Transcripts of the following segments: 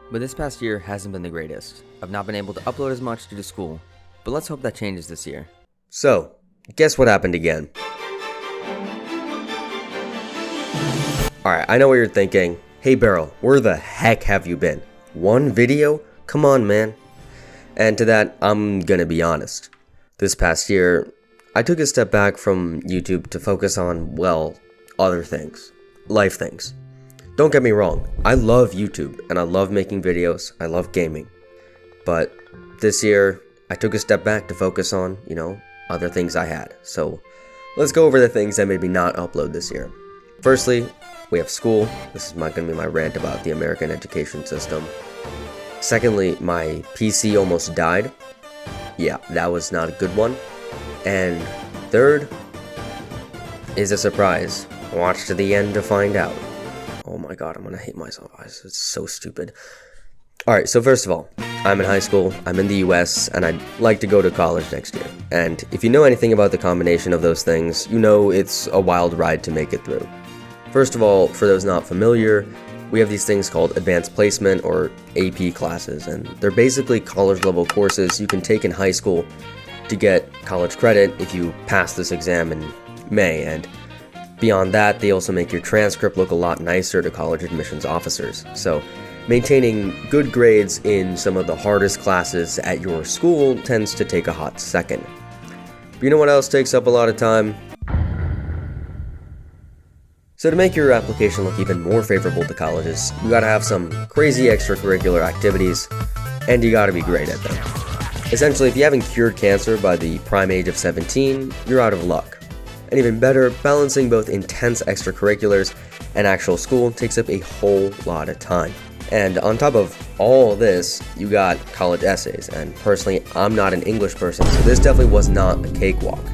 But this past year hasn't been the greatest. I've not been able to upload as much due to school, but let's hope that changes this year. So, guess what happened again? Alright, I know what you're thinking. Hey Beryl, where the heck have you been? One video? Come on, man. And to that, I'm gonna be honest. This past year, I took a step back from YouTube to focus on, well, other things. Life things. Don't get me wrong, I love YouTube, and I love making videos, I love gaming. But this year, I took a step back to focus on, other things I had. So, let's go over the things that made me not upload this year. Firstly, we have school. This is going to be my rant about the American education system. Secondly, my PC almost died. Yeah, that was not a good one. And third is a surprise. Watch to the end to find out. Oh my god, I'm gonna hate myself. It's so stupid. Alright, so first of all, I'm in high school, I'm in the US, and I'd like to go to college next year. And if you know anything about the combination of those things, you know it's a wild ride to make it through. First of all, for those not familiar, we have these things called advanced placement or AP classes, and they're basically college level courses you can take in high school to get college credit if you pass this exam in May. And beyond that, they also make your transcript look a lot nicer to college admissions officers. So maintaining good grades in some of the hardest classes at your school tends to take a hot second. But you know what else takes up a lot of time? So to make your application look even more favorable to colleges, you gotta have some crazy extracurricular activities, and you gotta be great at them. Essentially, if you haven't cured cancer by the prime age of 17, you're out of luck. And even better, balancing both intense extracurriculars and actual school takes up a whole lot of time. And on top of all this, you got college essays, and personally, I'm not an English person, so this definitely was not a cakewalk.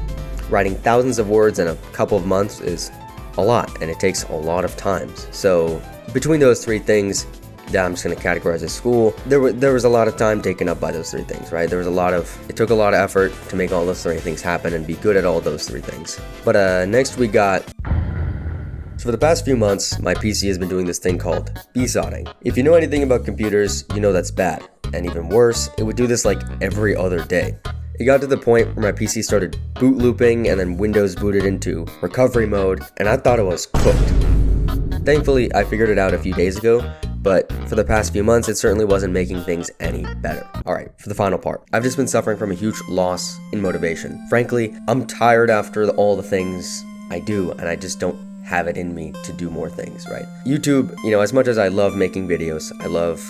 Writing thousands of words in a couple of months is a lot, and it takes a lot of times. So between those three things that I'm just going to categorize as school, there was a lot of time taken up by those three things, right? It took a lot of effort to make all those three things happen and be good at all those three things. But next we got, so for the past few months, my PC has been doing this thing called B-sodding. If you know anything about computers, you know that's bad. And even worse, it would do this like every other day. It got to the point where my PC started boot looping and then Windows booted into recovery mode, and I thought it was cooked. Thankfully, I figured it out a few days ago, but for the past few months, it certainly wasn't making things any better. Alright, for the final part. I've just been suffering from a huge loss in motivation. Frankly, I'm tired after all the things I do, and I just don't have it in me to do more things, right? YouTube, as much as I love making videos, I love,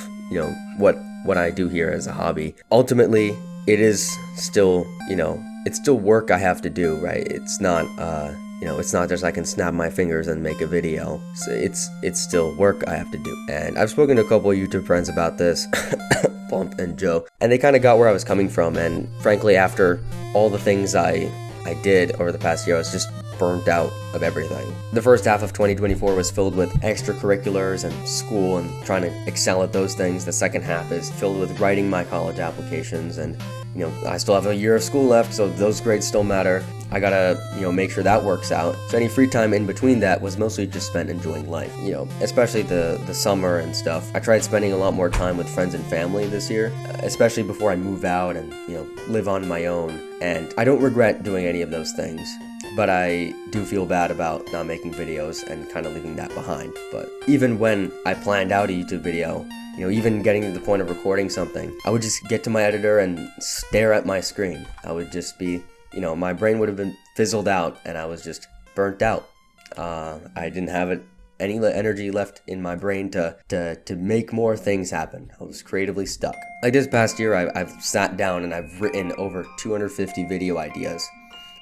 what I do here as a hobby, ultimately, it is still, it's still work I have to do, right? It's not, it's not just I can snap my fingers and make a video. So it's still work I have to do. And I've spoken to a couple of YouTube friends about this, Bump and Joe, and they kind of got where I was coming from. And frankly, after all the things I did over the past year, I was just burnt out of everything. The first half of 2024 was filled with extracurriculars and school and trying to excel at those things. The second half is filled with writing my college applications, and I still have a year of school left, so those grades still matter. I gotta, make sure that works out. So any free time in between that was mostly just spent enjoying life, especially the summer and stuff. I tried spending a lot more time with friends and family this year, especially before I move out and, live on my own. And I don't regret doing any of those things, but I do feel bad about not making videos and kind of leaving that behind. But even when I planned out a YouTube video, even getting to the point of recording something, I would just get to my editor and stare at my screen. I would just be, my brain would have been fizzled out and I was just burnt out. I didn't have any energy left in my brain to make more things happen. I was creatively stuck. Like this past year, I've sat down and I've written over 250 video ideas,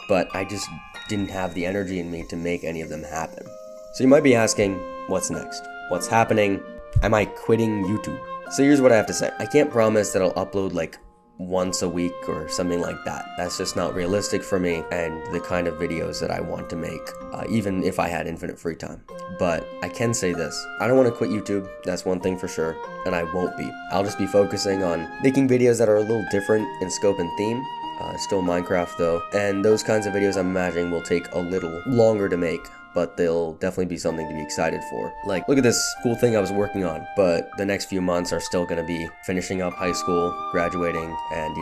but I just didn't have the energy in me to make any of them happen. So you might be asking, what's next? What's happening? Am I quitting YouTube? So here's what I have to say. I can't promise that I'll upload like once a week or something like that. That's just not realistic for me and the kind of videos that I want to make, even if I had infinite free time. But I can say this, I don't want to quit YouTube, that's one thing for sure, and I won't be. I'll just be focusing on making videos that are a little different in scope and theme. Still Minecraft though, and those kinds of videos I'm imagining will take a little longer to make. but they'll definitely be something to be excited for. Like, look at this cool thing I was working on, but the next few months are still going to be finishing up high school, graduating, and,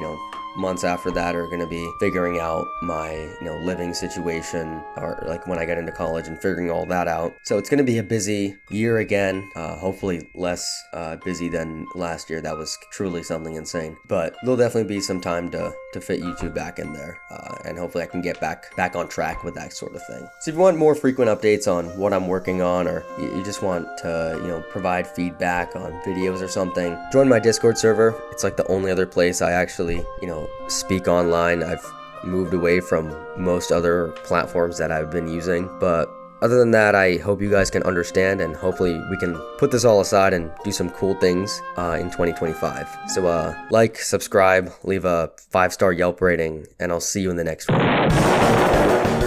months after that are going to be figuring out my, living situation, or like when I get into college and figuring all that out. So it's going to be a busy year again, hopefully less busy than last year. That was truly something insane, but there'll definitely be some time to fit YouTube back in there, and hopefully I can get back on track with that sort of thing. So if you want more frequent updates on what I'm working on, or you just want to, provide feedback on videos or something, join my Discord server. It's like the only other place I actually, speak online. I've moved away from most other platforms that I've been using, but other than that, I hope you guys can understand, and hopefully we can put this all aside and do some cool things in 2025. So like, subscribe, leave a 5-star Yelp rating, and I'll see you in the next one.